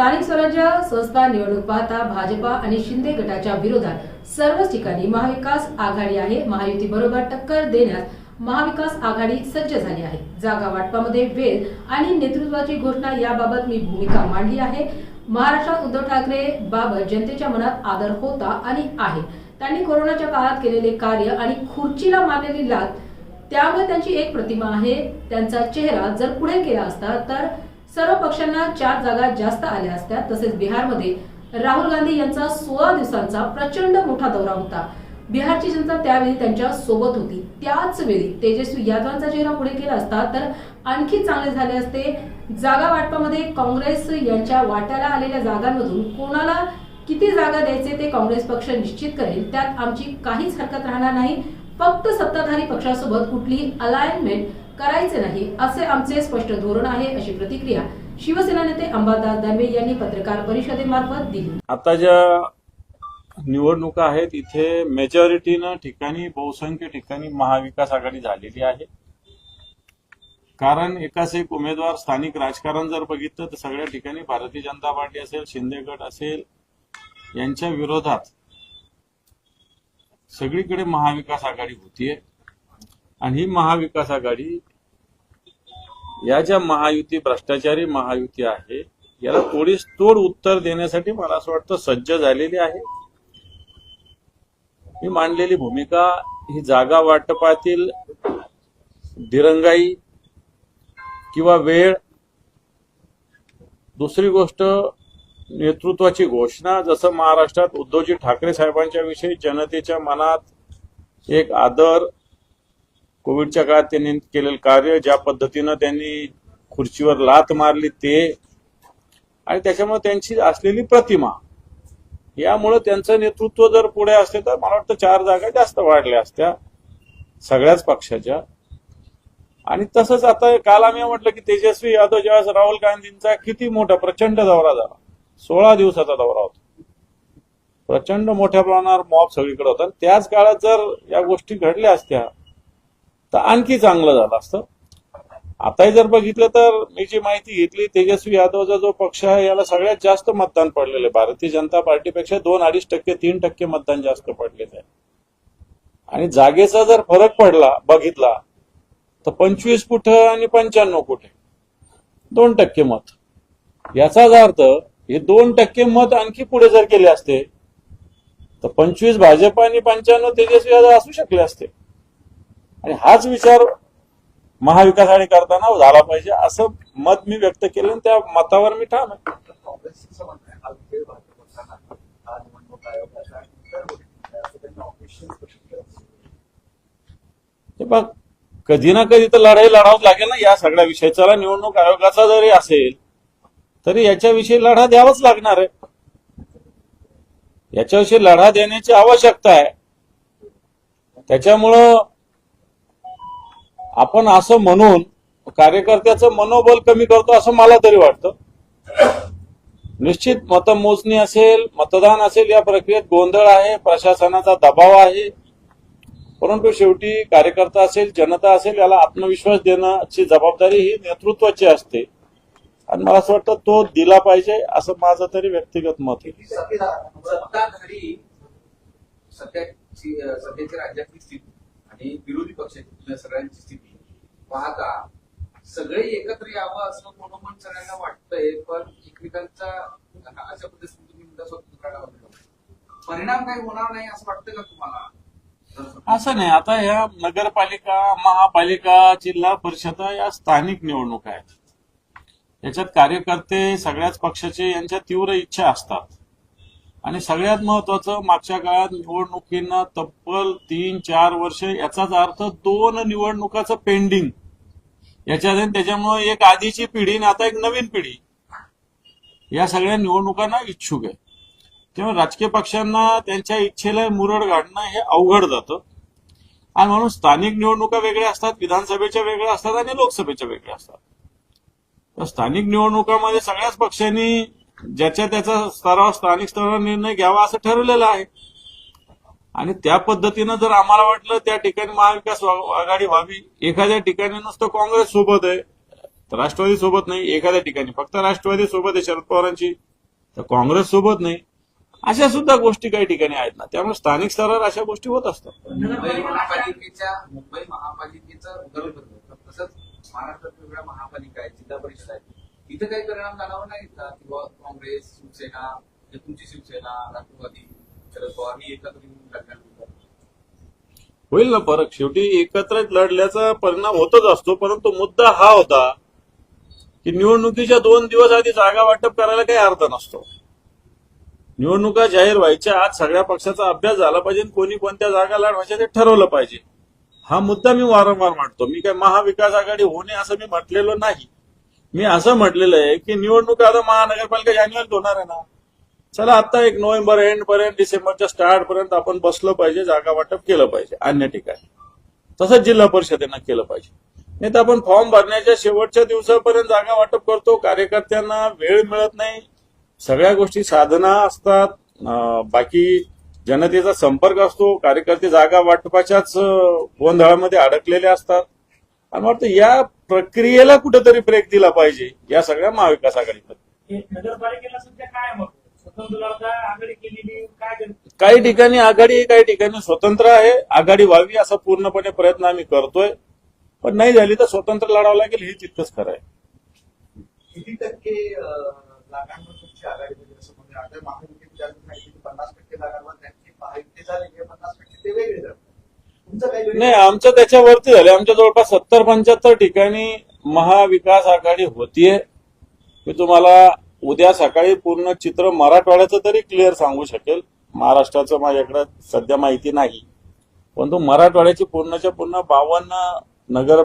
स्थानिक स्वराज्य संस्था निवडणूक पाहता भाजपा आणि शिंदे गटाच्या विरोधात सर्वच ठिकाणी महाविकास आघाडी आहे। महायुती बरोबर टक्कर देण्यास महाविकास आघाडी सज्ज झाली आहे। जागा वाटपामध्ये वेळ आणि नेतृत्वाची घोषणा याबाबत मी भूमिका मांडली आहे। महाराष्ट्रात उद्धव ठाकरे बाबत जनतेच्या मनात आदर होता आणि आहे। त्यांनी कोरोनाच्या काळात केलेले कार्य आणि खुर्चीला मारलेली लाथ, त्यामुळे त्यांची एक प्रतिमा आहे। त्यांचा चेहरा जर पुढे केला असता तर सर्व पक्षांना 4 जागा जास्त आल्या असत्या। तसेच बिहारमध्ये राहुल गांधी यांचा 16 दिवसांचा प्रचंड मोठा दौरा होता। बिहारची जनता त्यावेळी त्यांच्या सोबत होती। त्याच वेळी तेजस्वी यादवांचा चेहरा पुढे केला असता तर आणखी चांगले झाले असते। जागा वाटपामध्ये काँग्रेस यांच्या वाट्याला आलेल्या जागांमधून कोणाला किती जागा द्यायचे ते काँग्रेस पक्ष निश्चित करेल। त्यात आमची काहीच हरकत राहणार नाही। फक्त सत्ताधारी पक्षासोबत कुठलीही अलाइनमेंट करायचे नाही असे आमचे स्पष्ट धोरण आहे, अशी प्रतिक्रिया शिवसेना नेते अंबादास दानवे यांनी पत्रकार परिषदेमार्फत दिली। आता ज्या निवडणुका आहेत इथे मेजॉरिटीनं ठिकाणी, बहुसंख्य ठिकाणी महाविकास आघाडी झालेली आहे। कारण एकाच एक उमेदवार, स्थानिक राजकारण जर बघितलं तर सगळ्या ठिकाणी भारतीय जनता पार्टी असेल, शिंदे गट असेल, यांच्या विरोधात सगळीकडे महाविकास आघाडी होतीये। आणि ही महाविकास आघाडी या ज्या महायुती, भ्रष्टाचारी महायुती आहे, याला थोडीच तोड उत्तर देण्यासाठी मला असं वाटतं सज्ज झालेली आहे। मी मांडलेली भूमिका ही जागा वाटपातील दिरंगाई किंवा वेळ, दुसरी गोष्ट नेतृत्वाची घोषणा। जसं महाराष्ट्रात उद्धवजी ठाकरे साहेबांच्या विषयी जनतेच्या मनात एक आदर, कोविडच्या काळात त्यांनी केलेलं कार्य, ज्या पद्धतीनं त्यांनी खुर्चीवर लाथ मारली ते, आणि त्याच्यामुळे त्यांची असलेली प्रतिमा, यामुळे त्यांचं नेतृत्व जर पुढे असले तर मला वाटतं 4 जागा जास्त वाढल्या असत्या सगळ्याच पक्षाच्या। आणि तसंच आता काल आम्ही म्हटलं की तेजस्वी यादव ज्यावेळेस राहुल गांधींचा किती मोठा प्रचंड दौरा झाला, 16 दिवसाचा दौरा होता, प्रचंड मोठ्या प्रमाणावर मॉब सगळीकडे होता। त्याच काळात जर या गोष्टी घडल्या असत्या तर आणखी चांगलं झालं असतं। आताही जर बघितलं तर मी जी माहिती घेतली, तेजस्वी यादवचा जो पक्ष आहे याला सगळ्यात जास्त मतदान पडलेलं आहे। भारतीय जनता पार्टीपेक्षा 2-2.5%, 3% मतदान जास्त पडलेलं आहे। आणि जागेचा जर फरक पडला बघितला तर 25 कुठं आणि 95 कुठे, 2% मत। याचाच अर्थ हे 2% मत आणखी पुढे जर केले असते तर 25 भाजप आणि 95 तेजस्वी यादव असू शकले असते। आणि हाच विचार महाविकास आघाडी करताना झाला पाहिजे असं मत मी व्यक्त केलं, त्या मतावर मी ठाम आहे। बघ, कधी ना कधी तर लढाई लढावच लागेल ना या सगळ्या विषयी। चला, निवडणूक आयोगाचा जरी असेल तरी याच्याविषयी लढा द्यावाच लागणार आहे। याच्याविषयी लढा देण्याची आवश्यकता आहे। त्याच्यामुळं आपण असं म्हणून कार्यकर्त्याचं मनोबल कमी करतो असं मला तरी वाटतं। निश्चित मतमोजणी असेल, मतदान असेल, या प्रक्रियेत गोंधळ आहे, प्रशासनाचा दबाव आहे, परंतु शेवटी कार्यकर्ता असेल, जनता असेल, याला आत्मविश्वास देण्याची जबाबदारी ही नेतृत्वाची असते। आणि मला असं वाटतं तो दिला पाहिजे असं माझं तरी व्यक्तिगत मत आहे। सत्ताधारी सध्याची राज्यातली स्थिती आणि विरोधी पक्षाची सगळ्यांची स्थिती पाहता सगळे एकत्र यावं असं मनोमन सगळ्यांना वाटतंय, पण एकमेकांचा अशा पद्धतीने तुम्ही मुद्दा स्वतंत्र परिणाम काही होणार नाही असं वाटतं का तुम्हाला? असं नाही। आता ह्या नगरपालिका, महापालिका, जिल्हा परिषद या स्थानिक निवडणुका आहेत। याच्यात कार्यकर्ते सगळ्याच पक्षाचे, यांच्या तीव्र इच्छा असतात। आणि सगळ्यात महत्वाचं, मागच्या काळात निवडणुकींना तब्बल 3-4 वर्ष, याचाच अर्थ 2 निवडणुकाचं पेंडिंग याच्यात। त्याच्यामुळे एक आधीची पिढी आणि आता एक नवीन पिढी या सगळ्या निवडणुकांना इच्छुक आहे। तेव्हा राजकीय पक्षांना त्यांच्या इच्छेला मुरड घालणं हे अवघड जातं। आणि म्हणून स्थानिक निवडणुका वेगळ्या असतात, विधानसभेच्या वेगळ्या असतात आणि लोकसभेच्या वेगळ्या असतात। तर स्थानिक निवडणुकांमध्ये सगळ्याच पक्षांनी ज्याच्या त्याचा स्तरावर, स्थानिक स्तरावर निर्णय घ्यावा असं ठरवलेलं आहे। आणि त्या पद्धतीनं जर आम्हाला वाटलं त्या ठिकाणी महाविकास आघाडी व्हावी, एखाद्या ठिकाणी नुसतं काँग्रेस सोबत आहे, राष्ट्रवादी सोबत नाही, एखाद्या ठिकाणी फक्त राष्ट्रवादी सोबत आहे, शरद पवारांची तर काँग्रेस सोबत नाही. अशा सुद्धा गोष्टी काही ठिकाणी आहेत ना. त्यामुळे स्थानिक स्तरावर अशा गोष्टी होत असतात. मुंबई महापालिकेचं उदाहरण करतो. तसंच महाराष्ट्रात वेगळ्या महापालिका आहेत, जिल्हा परिषद आहेत. इथं काही परिणाम जाणवला नाही का? किंवा काँग्रेस, शिवसेना, तुमची शिवसेना, राष्ट्रवादी, शरद पवार ही एकत्र येऊन लढल्यानंतर होईल ना फरक. शेवटी एकत्र लढल्याचा परिणाम होतच असतो. परंतु मुद्दा हा होता की निवडणुकीच्या 2 दिवस आधी जागा वाटप करायला काही अर्थ नसतो. निवडणुका जाहीर व्हायच्या आज सगळ्या पक्षाचा अभ्यास झाला पाहिजे आणि कोणी कोणत्या जागा लढवायच्या ते ठरवलं पाहिजे. हा मुद्दा मी वारंवार मांडतो. मी काय महाविकास आघाडी होणे असं मी म्हटलेलं नाही. मी असं म्हटलेलं आहे की निवडणुका आता महानगरपालिका जानेवारीत होणार आहे ना. चला आता 1 नोव्हेंबर एंड पर्यंत, डिसेंबरच्या स्टार्ट पर्यंत आपण बसलं पाहिजे, जागा वाटप केलं पाहिजे अन्य ठिकाणी. तसंच जिल्हा परिषदेनं केलं पाहिजे. नाही तर आपण फॉर्म भरण्याच्या शेवटच्या दिवसापर्यंत जागा वाटप करतो. कार्यकर्त्यांना वेळ मिळत नाही. सगळ्या गोष्टी साधना असतात. बाकी जनतेचा संपर्क असतो. कार्यकर्ते जागा वाटपाच्याच गोंधळामध्ये अडकलेले असतात. आणि वाटतं या प्रक्रियेला कुठेतरी ब्रेक दिला पाहिजे या सगळ्या महाविकास आघाडीमध्ये. नगरपालिकेला सध्या काय मग स्वतंत्र लढता आघाडी केलेली काय करते? काही ठिकाणी आघाडी आहे, काही ठिकाणी स्वतंत्र आहे. आघाडी व्हावी असा पूर्णपणे प्रयत्न आम्ही करतोय. पण नाही झाली तर स्वतंत्र लढावं लागेल, हे तितकंच खरं आहे. किती टक्के जागांवर तुमची आघाडी म्हणजे असं म्हणजे आता महायुतीत ज्या माहिती 50% जागांवर त्यांची महायुती झाली की 50% ते वेगळे जातात. तुमचं काही नाही, आमचं त्याच्यावरती झालं. आमच्या जवळपास 70-75 ठिकाणी महाविकास आघाडी होतीये. मी तुम्हाला उद्या सकाळी पूर्ण चित्र मराठवाड्याचं तरी क्लिअर सांगू शकेल. महाराष्ट्राचं माझ्याकडे सध्या माहिती नाही. परंतु मराठवाड्याची पूर्णच्या पूर्ण 52 नगर